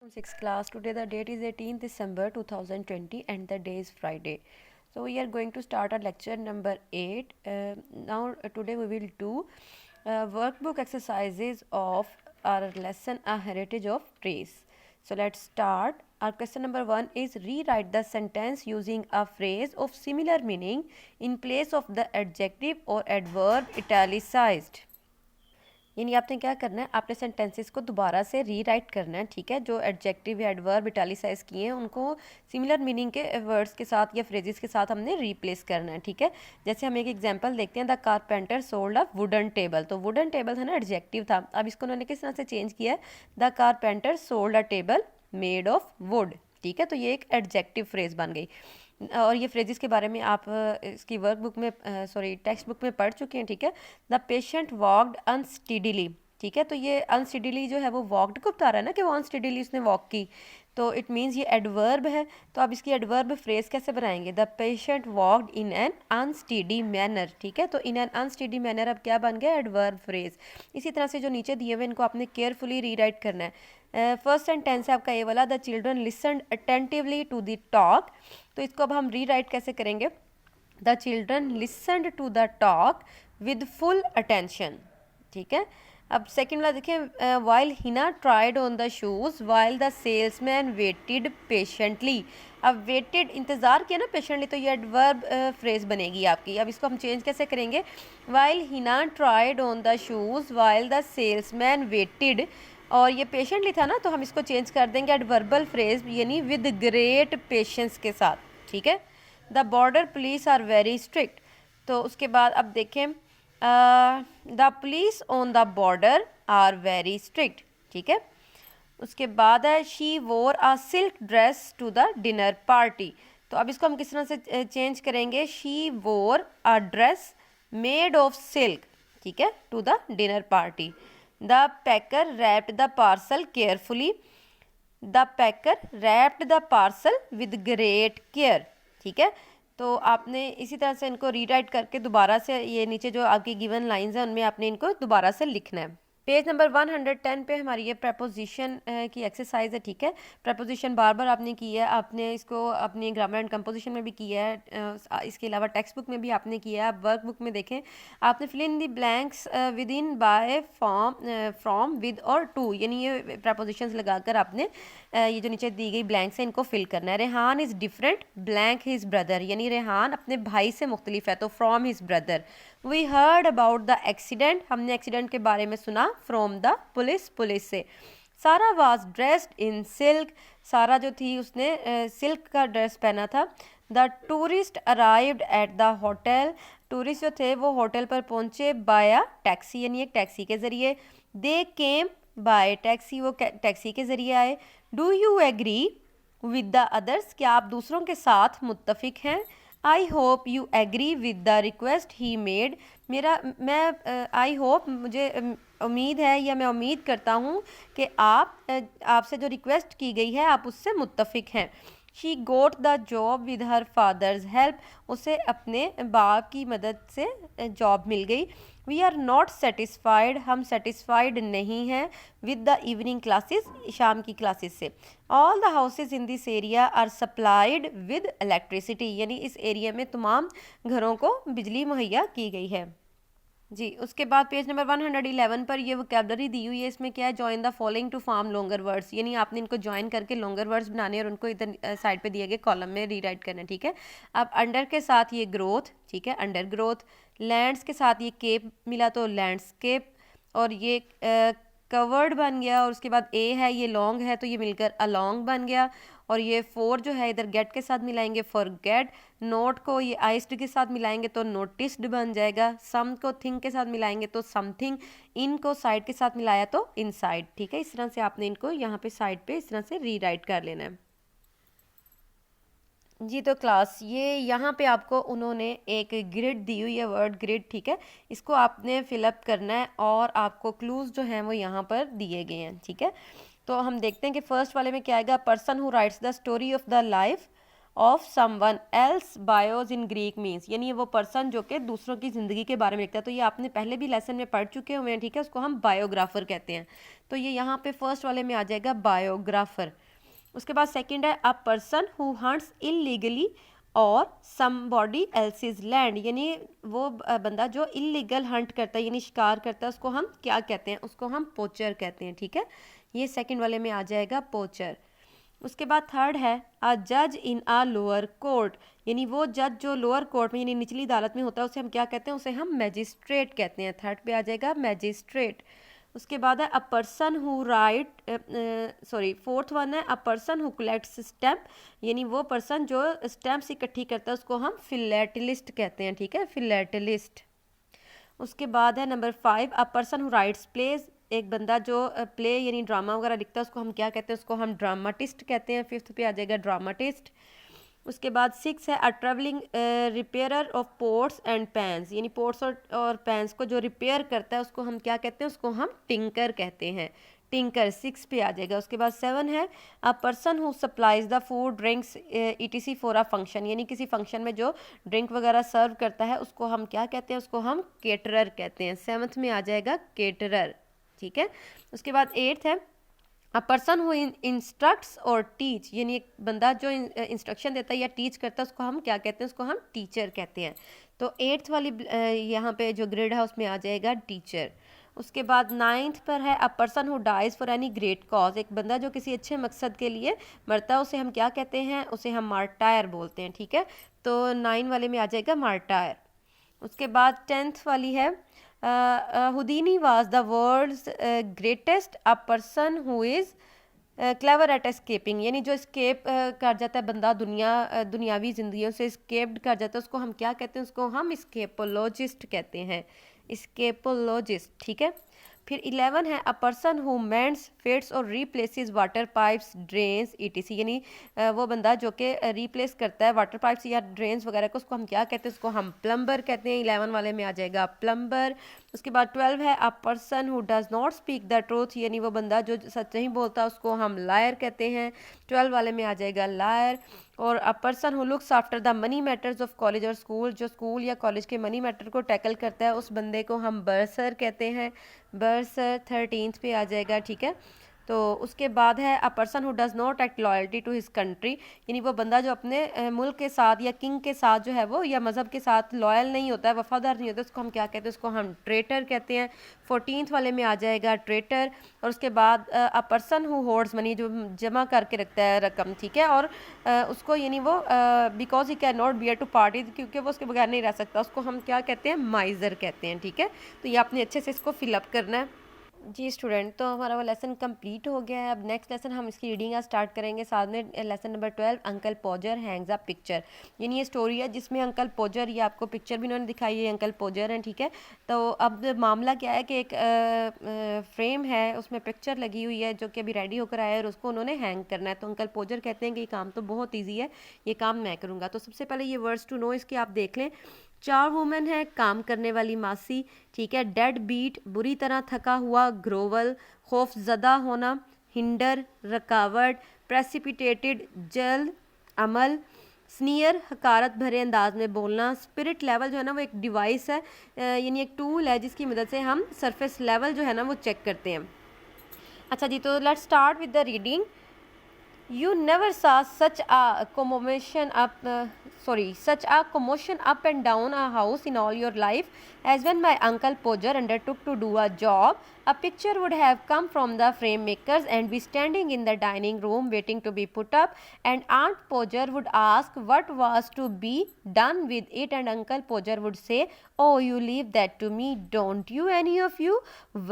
Sixth class. Today the date is 18th December 2020 and the day is Friday. So we are going to start our lecture number 8. Today we will do workbook exercises of our lesson A Heritage of Trees. So let's start. Our question number 1 is rewrite the sentence using a phrase of similar meaning in place of the adjective or adverb italicized. यानी आपने क्या करना है, आपने sentences को दोबारा से rewrite करना है, ठीक है। जो एडजेक्टिव या एडवर्ब इटैलिसाइज किए हैं उनको सिमिलर मीनिंग के वर्ड्स के साथ या फ्रेजेस के साथ हमने रिप्लेस करना है, ठीक है। जैसे हम एक एग्जांपल देखते हैं, the carpenter sold a wooden table. तो वुडन टेबल था ना, एडजेक्टिव था। अब इसको उन्होंने किस तरह से चेंज किया है, the carpenter sold a table made of would, ठीक है। तो ये एक एडजेक्टिव फ्रेज बन गई। और ये फ्रेजेस के बारे में आप इसकी वर्कबुक में टेक्स्ट बुक में पढ़ चुके हैं, ठीक है। द पेशेंट वॉकड अनस्टीडीली, ठीक है। तो ये अनस्टीडीली जो है वो वॉकड को बता रहा है ना कि वो अनस्टीडीली उसने वॉक की, तो इट मीन्स ये एडवर्ब है। तो अब इसकी एडवर्ब फ्रेज कैसे बनाएंगे, the patient walked in an unsteady manner, ठीक है। तो इन एन अनस्टीडी मैनर अब क्या बन गया, एडवर्ब फ्रेज। इसी तरह से जो नीचे दिए हुए इनको आपने केयरफुली रीराइट करना है। फर्स्ट सेंटेंस है आपका ये वाला, the children listened attentively to the talk. तो इसको अब हम रीराइट कैसे करेंगे, the children listened to the talk with full attention, ठीक है। अब सेकेंड वाला देखें, while Hina tried on the shoes while the salesman waited patiently. अब वेटेड इंतज़ार किया ना पेशेंटली, तो ये एडवर्ब फ्रेज बनेगी आपकी। अब इसको हम चेंज कैसे करेंगे, while Hina tried on the shoes while the salesman waited, और ये पेशेंटली था ना, तो हम इसको चेंज कर देंगे एडवर्बल फ्रेज यानी विद ग्रेट पेशेंस के साथ, ठीक है। The border police are very strict. तो उसके बाद अब देखें, the police on the border are very strict, ठीक है। उसके बाद है, she wore a silk dress to the dinner party. तो अब इसको हम किस तरह से चेंज करेंगे, she wore a dress made of silk, ठीक है, to the dinner party. The packer wrapped the parcel carefully, the packer wrapped the parcel with great care, ठीक है। तो आपने इसी तरह से इनको रीराइट करके दोबारा से ये नीचे जो आपकी गिवन लाइंस हैं उनमें आपने इनको दोबारा से लिखना है। पेज नंबर 110 पे हमारी ये प्रपोजिशन की एक्सरसाइज है, ठीक है। प्रपोजिशन बार बार आपने की है, आपने इसको अपनी ग्रामर एंड कंपोजिशन में भी किया है, इसके अलावा टेक्स्ट बुक में भी आपने किया है। आप वर्क बुक में देखें, आपने fill in the blanks with in by from with और टू, यानी ये प्रपोजिशंस लगाकर आपने ये जो नीचे दी गई ब्लैंक्स है इनको फिल करना है। Rehan is different blank his brother, यानी रेहान अपने भाई से मुख्तलिफ है, तो from his brother. We heard about the accident, हमने एक्सीडेंट के बारे में सुना फ्रॉम द पुलिस, पुलिस से। सारा वाज ड्रेस्ड इन सिल्क, सारा जो थी उसने सिल्क का ड्रेस पहना था। The tourist arrived at the hotel, tourist जो थे वो होटल पर पहुंचे बाया टैक्सी, यानी एक टैक्सी के ज़रिए। दे केम बाय टैक्सी, वो टैक्सी के ज़रिए आए। Do you agree with the others, क्या आप दूसरों के साथ मुत्तफिक हैं। I hope you agree with the request he made, I hope मुझे उम्मीद है या मैं उम्मीद करता हूँ कि आपसे जो रिक्वेस्ट की गई है आप उससे मुत्तफिक हैं। She goat the job with her father's help, उसे अपने बाप की मदद से जॉब मिल गई। वी आर नॉट सेटिस्फाइड, हम सेटिस्फाइड नहीं हैं विद द इवनिंग क्लासेस, शाम की क्लासेस से। All the houses in this area are supplied with electricity, यानी इस एरिया में तमाम घरों को बिजली मुहैया की गई है जी। उसके बाद पेज नंबर 111 पर ये वोकैबलरी दी हुई है, इसमें क्या है, join the following to form longer words, यानी आपने इनको ज्वाइन करके लॉन्गर वर्ड्स बनाने और उनको इधर साइड पे दिए गए कॉलम में रीराइट करना है, ठीक है। अब अंडर के साथ ये ग्रोथ, ठीक है, अंडर ग्रोथ। लैंड्स के साथ ये केप मिला तो लैंडस्केप, और ये कवर्ड बन गया, और उसके बाद ए है ये लॉन्ग है तो ये मिलकर अलॉन्ग बन गया। और ये फोर जो है इधर गेट के साथ मिलाएंगे फॉर गेट, नोट को ये आइस्ड के साथ मिलाएंगे तो नोटिस्ड बन जाएगा, सम को थिंग के साथ मिलाएंगे तो समथिंग, इन को साइड के साथ मिलाया तो इनसाइड, ठीक है। इस तरह से आपने इनको यहाँ पे साइड पे इस तरह से रीराइट कर लेना है जी। तो क्लास ये यहाँ पे आपको उन्होंने एक ग्रिड दी हुई है, वर्ड ग्रिड, ठीक है। इसको आपने फिलअप करना है और आपको क्लूज जो हैं वो यहाँ पर दिए गए हैं, ठीक है। तो हम देखते हैं कि फर्स्ट वाले में क्या आएगा, person who writes the story of the life of someone else bios in Greek means, यानी वो पर्सन जो कि दूसरों की ज़िंदगी के बारे में लिखता है। तो ये आपने पहले भी लेसन में पढ़ चुके हुए हैं, ठीक है, उसको हम बायोग्राफर कहते हैं। तो ये यहाँ पे फर्स्ट वाले में आ जाएगा बायोग्राफर। उसके बाद सेकंड है a person who hunts illegally और समबॉडी एल्सिस लैंड, यानी वो बंदा जो इलीगल हंट करता है यानी शिकार करता है, उसको हम क्या कहते हैं, उसको हम पोचर कहते हैं, ठीक है। ये सेकंड वाले में आ जाएगा पोचर। उसके बाद थर्ड है अ जज इन अ लोअर कोर्ट, यानी वो जज जो लोअर कोर्ट में यानी निचली अदालत में होता है उसे हम क्या कहते हैं, उसे हम मैजिस्ट्रेट कहते हैं। थर्ड पे आ जाएगा मैजिस्ट्रेट। उसके बाद है a person who fourth one है a person who collects stamp, यानी वो पर्सन जो स्टैम्प्स इकट्ठी करता है उसको हम फिलेटलिस्ट कहते हैं, ठीक है, फिलेटलिस्ट। उसके बाद है number 5 a person who writes plays, एक बंदा जो प्ले यानी ड्रामा वगैरह लिखता है उसको हम क्या कहते हैं, उसको हम ड्रामाटिस्ट कहते हैं। फिफ्थ पे आ जाएगा ड्रामाटिस्ट। उसके बाद 6 है a travelling repairer of pots and pans, यानी पोट्स और पैंस को जो रिपेयर करता है उसको हम क्या कहते हैं, उसको हम टिंकर कहते हैं, टिंकर। 6 पे आ जाएगा। उसके बाद 7 है a person who supplies the food drinks etc for a function, यानी किसी फंक्शन में जो ड्रिंक वगैरह सर्व करता है उसको हम क्या कहते हैं, उसको हम केटरर कहते हैं। 7th में आ जाएगा केटरर, ठीक है। उसके बाद 8th है अ पर्सन हु इंस्ट्रक्ट्स और टीच, यानी एक बंदा जो इंस्ट्रक्शन देता है या टीच करता है उसको हम क्या कहते हैं, उसको हम टीचर कहते हैं। तो 8th वाली यहाँ पे जो ग्रेड है उसमें आ जाएगा टीचर। उसके बाद 9th पर है a person who dies for any great cause, एक बंदा जो किसी अच्छे मकसद के लिए मरता है उसे हम क्या कहते हैं, उसे हम मार्टायर बोलते हैं, ठीक है। तो 9 वाले में आ जाएगा मार्टायर। उसके बाद 10th वाली है Houdini was the world's greatest a person who is clever at escaping, यानी जो स्केप कर जाता है बंदा दुनियावी जिंदगियों से स्केप्ड कर जाता है उसको हम क्या कहते हैं, उसको हम स्केपोलॉजिस्ट कहते हैं, स्केपोलॉजिस्ट, ठीक है। फिर 11 है अ पर्सन हु मेंड्स फिट्स और replaces water pipes drains etc, यानी वो बंदा जो कि रिप्लेस करता है वाटर पाइप्स या ड्रेन्स वगैरह को, उसको हम क्या कहते हैं, उसको हम प्लम्बर कहते हैं। 11 वाले में आ जाएगा प्लम्बर। उसके बाद 12 है a person who does not speak the truth, यानी वो बंदा जो सच नहीं बोलता उसको हम लायर कहते हैं। 12 वाले में आ जाएगा लायर। और अ person who looks after the money matters of college और स्कूल, जो स्कूल या कॉलेज के मनी मैटर को टैकल करता है उस बंदे को हम बर्सर कहते हैं, बर्सर। 13th पे आ जाएगा, ठीक है। तो उसके बाद है a person who does not act loyalty to his country, यानी वो बंदा जो अपने मुल्क के साथ या किंग के साथ जो है वो या मज़हब के साथ लॉयल नहीं होता है, वफादार नहीं होता, उसको हम क्या कहते हैं, उसको हम ट्रेटर कहते हैं। 14th वाले में आ जाएगा ट्रेटर। और उसके बाद अ पर्सन हु होल्ड्स मनी, जो जमा करके रखता है रकम, ठीक है, और उसको यानी वो because he can not bear to party, क्योंकि वो उसके बगैर नहीं रह सकता, उसको हम क्या कहते हैं, माइजर कहते हैं, ठीक है। तो ये आपने अच्छे से इसको फिलअप करना है। जी स्टूडेंट, तो हमारा वो लेसन कंप्लीट हो गया है। अब नेक्स्ट लेसन हम इसकी रीडिंग आज स्टार्ट करेंगे। साथ में lesson number 12 uncle पोजर Hanks a picture, यानी ये स्टोरी है जिसमें अंकल पोजर, ये आपको पिक्चर भी उन्होंने दिखाई है, अंकल पोजर हैं, ठीक है। तो अब मामला क्या है कि एक फ्रेम है उसमें पिक्चर लगी हुई है जो कि अभी रेडी होकर आया है और उसको उन्होंने हैंग करना है। तो अंकल पोजर कहते हैं कि ये काम तो बहुत ईजी है, ये काम मैं करूँगा। तो सबसे पहले ये वर्ड्स टू नो इसके आप देख लें। 4 वुमेन है, काम करने वाली मासी, ठीक है। डेड बीट, बुरी तरह थका हुआ, ग्रोवल, खौफजदा होना, हिंडर, रकावट, प्रेसिपिटेटेड, जल्द, अमल, स्नीयर, हकारत भरे अंदाज में बोलना। स्पिरिट लेवल जो है ना वो एक डिवाइस है, यानी एक टूल है जिसकी मदद से हम सरफेस लेवल जो है ना वो चेक करते हैं। अच्छा जी, तो let's start with the reading. You never saw such a commotion up and down a house in all your life as when my uncle Podger undertook to do a job. A picture would have come from the frame makers and be standing in the dining room waiting to be put up, and Aunt Podger would ask what was to be done with it, and Uncle Podger would say, "Oh, you leave that to me, don't you any of you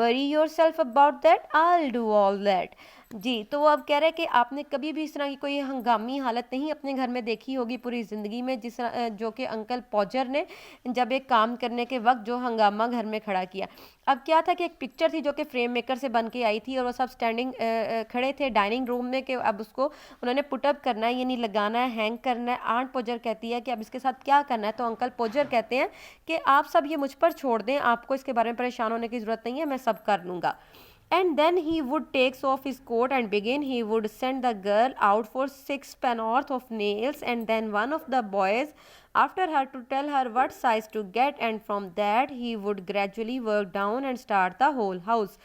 worry yourself about that, I'll do all that." जी, तो वो अब कह रहे हैं कि आपने कभी भी इस तरह की कोई हंगामी हालत नहीं अपने घर में देखी होगी पूरी ज़िंदगी में, जिस जो कि अंकल पॉजर ने जब एक काम करने के वक्त जो हंगामा घर में खड़ा किया। अब क्या था कि एक पिक्चर थी जो कि फ्रेम मेकर से बन के आई थी और वो सब स्टैंडिंग खड़े थे डाइनिंग रूम में कि अब उसको उन्होंने पुटअप करना है, यानी लगाना है, हैंग करना है। आंट पोजर कहती है कि अब इसके साथ क्या करना है, तो अंकल पोजर कहते हैं कि आप सब ये मुझ पर छोड़ दें, आपको इसके बारे में परेशान होने की ज़रूरत नहीं है, मैं सब कर लूँगा। And then he would takes off his coat and begin. He would send the girl out for 6 pennorth of nails, and then one of the boys after her to tell her what size to get, and from that he would gradually work down and start the whole house.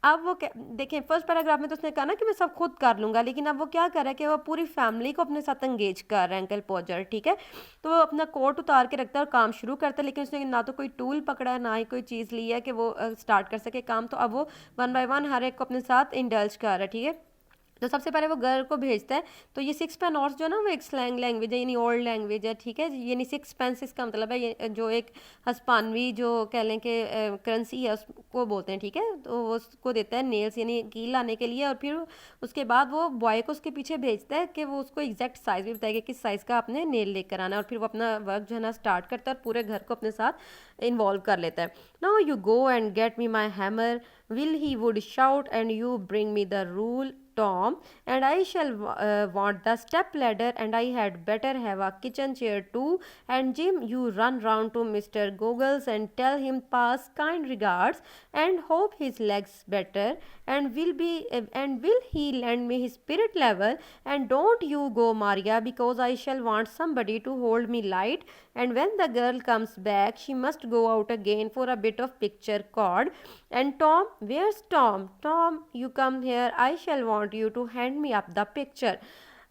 अब वो देखें first paragraph में तो उसने कहा ना कि मैं सब खुद कर लूँगा, लेकिन अब वो क्या कर रहा है कि वो पूरी फैमिली को अपने साथ एंगेज कर रहा है अंकल पॉजर, ठीक है। तो वो अपना कोट उतार के रखता है और काम शुरू करता है, लेकिन उसने ना तो कोई टूल पकड़ा है ना ही कोई चीज़ ली है कि वो स्टार्ट कर सके काम। तो अब वो 1 बाय 1 हर एक को अपने साथ इंडल्ज कर रहा है, ठीक है। तो सबसे पहले वो गर्ल को भेजता है। तो ये 6 पेनॉर्थ जो है ना वो एक स्लैंग लैंग्वेज है, यानी ओल्ड लैंग्वेज है, ठीक है। यानी 6 पेंस इसका मतलब है ये जो एक हस्पानवी जो कह लें कि करेंसी है उसको बोलते हैं, ठीक है। तो वो उसको देता है नेल्स यानी कील लाने के लिए, और फिर उसके बाद वो बॉय को उसके पीछे भेजता है कि वो उसको एग्जैक्ट साइज़ भी बताएगा किस साइज़ का आपने नेल लेकर आना है, और फिर वो अपना वर्क जो है ना स्टार्ट करता है और पूरे घर को अपने साथ इन्वॉल्व कर लेता है। Now you go and get me my hammer will he would shout, and you bring me the rule, Tom, and I shall want the step ladder, and I had better have a kitchen chair too, and Jim, you run round to Mr. Goggles and tell him pass kind regards and hope his legs better, and will he lend me his spirit level, and don't you go Maria, because I shall want somebody to hold me light, and when the girl comes back she must go out again for a bit of picture cord, and Tom, where's Tom? Tom, you come here, I shall want you to hand me up the picture.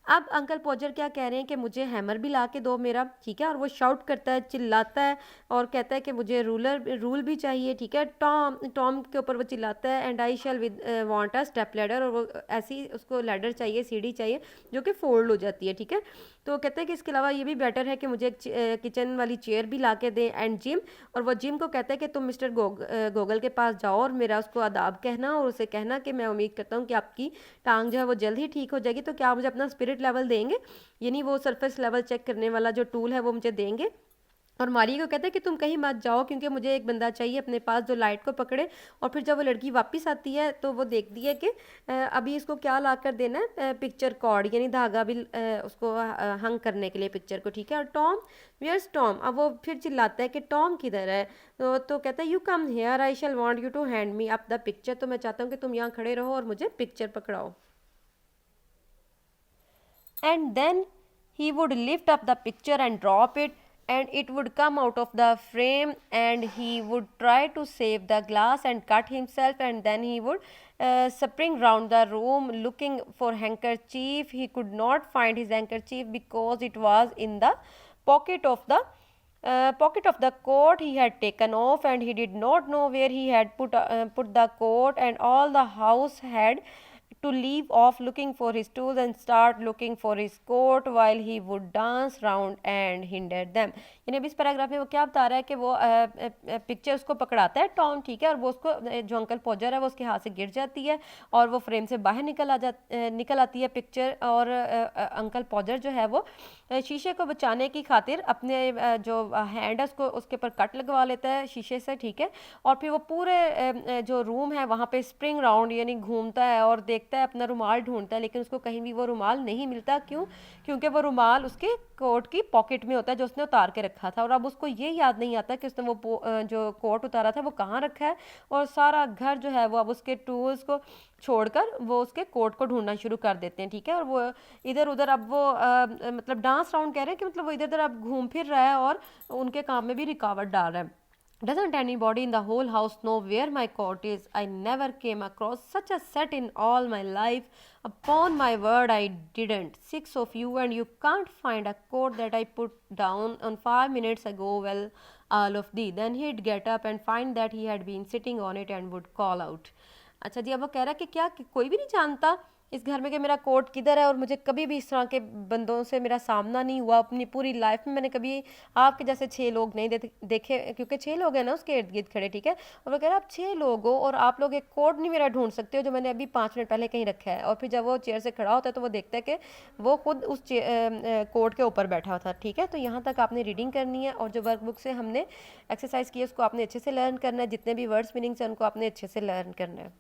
अब uncle पॉजर क्या कह रहे हैं कि मुझे hammer भी ला के दो मेरा, ठीक है। और वो शाउट करता है, चिल्लाता है और कहता है कि मुझे रूल भी चाहिए, ठीक है। टॉम के ऊपर वो चिल्लाता है and I shall with want a step ladder, और वो ऐसी उसको लैडर चाहिए, सीढ़ी चाहिए जो कि फोल्ड हो जाती है, ठीक है। तो कहते हैं कि इसके अलावा ये भी बेटर है कि मुझे एक किचन वाली चेयर भी ला के दें। एंड जिम, और वो जिम को कहता है कि तुम मिस्टर गोगल के पास जाओ और मेरा उसको आदाब कहना और उसे कहना कि मैं उम्मीद करता हूँ कि आपकी टांग जो है वो जल्द ही ठीक हो जाएगी, तो क्या आप मुझे अपना स्पिरिट लेवल देंगे, यानी वो सरफेस लेवल चेक करने वाला जो टूल है वो मुझे देंगे। और मारी को कहता है कि तुम कहीं मत जाओ क्योंकि मुझे एक बंदा चाहिए अपने पास जो लाइट को पकड़े। और फिर जब वो लड़की वापस आती है तो वो देखती है कि अभी इसको क्या ला कर देना है, पिक्चर कॉर्ड यानी धागा भी उसको हंग करने के लिए पिक्चर को, ठीक है। और टॉम, वियर्स टॉम, अब वो फिर चिल्लाता है कि टॉम किधर है। तो कहता है you come here, I shall want you to hand me up the picture, तो मैं चाहता हूँ कि तुम यहाँ खड़े रहो और मुझे picture पकड़ाओ। And then he would lift up the picture and drop it, and it would come out of the frame, and he would try to save the glass and cut himself, and then he would spring round the room looking for handkerchief. He could not find his handkerchief because it was in the pocket of the coat he had taken off, and he did not know where he had put the coat, and all the house had to leave off looking for his tools and start looking for his coat while he would dance round and hinder them. यानी अभी इस paragraph में वो क्या बता रहा है कि वो पिक्चर उसको पकड़ाता है टॉम, ठीक है। और वो उसको जो अंकल पॉजर है वो उसके हाथ से गिर जाती है और वो फ्रेम से बाहर निकल आती है पिक्चर। और अंकल पॉजर जो है वो शीशे को बचाने की खातिर अपने जो हैंड है उसके ऊपर कट लगवा लेता है शीशे से, ठीक है। और फिर वो पूरे जो रूम है वहाँ पे स्प्रिंग राउंड यानी घूमता है और देखता है, अपना रुमाल ढूंढता है, लेकिन उसको कहीं भी वो रुमाल नहीं मिलता। क्यों? क्योंकि वो रुमाल उसके कोट की पॉकेट में होता है जो उसने उतार के रखा था, और अब उसको ये याद नहीं आता कि उसने वो जो कोट उतारा था वो कहाँ रखा है। और सारा घर जो है वो अब उसके टूल्स को छोड़कर वो उसके कोट को ढूंढना शुरू कर देते हैं, ठीक है। और वो इधर उधर अब वो मतलब डांस राउंड कह रहे हैं कि मतलब वो इधर उधर अब घूम फिर रहा है और उनके काम में भी रुकावट डाल रहा है। Doesn't anybody in the whole house know where my coat is? I never came across such a set in all my life. Upon my word, I didn't. 6 of you, and you can't find a coat that I put down on 5 minutes ago. Well, all of thee. Then he'd get up and find that he had been sitting on it and would call out. अच्छा जी, अब वो कह रहा है कि क्या कि कोई भी नहीं जानता इस घर में कि मेरा कोट किधर है, और मुझे कभी भी इस तरह के बंदों से मेरा सामना नहीं हुआ अपनी पूरी लाइफ में। मैंने कभी आपके जैसे 6 लोग नहीं देखे, क्योंकि 6 लोग हैं ना उसके इर्द गिर्द खड़े, ठीक है। और वो कह रहा है आप 6 लोग हो और आप लोग एक कोट नहीं मेरा ढूंढ सकते हो जो मैंने अभी 5 मिनट पहले कहीं रखा है। और फिर जब वो चेयर से खड़ा होता है तो वो देखता है कि वो खुद उस कोट के ऊपर बैठा हुआ था, ठीक है। तो यहाँ तक आपने रीडिंग करनी है, और जो वर्कबुक से हमने एक्सरसाइज की है उसको आपने अच्छे से लर्न करना है, जितने भी वर्ड्स मीनिंग्स हैं उनको आपने अच्छे से लर्न करना है।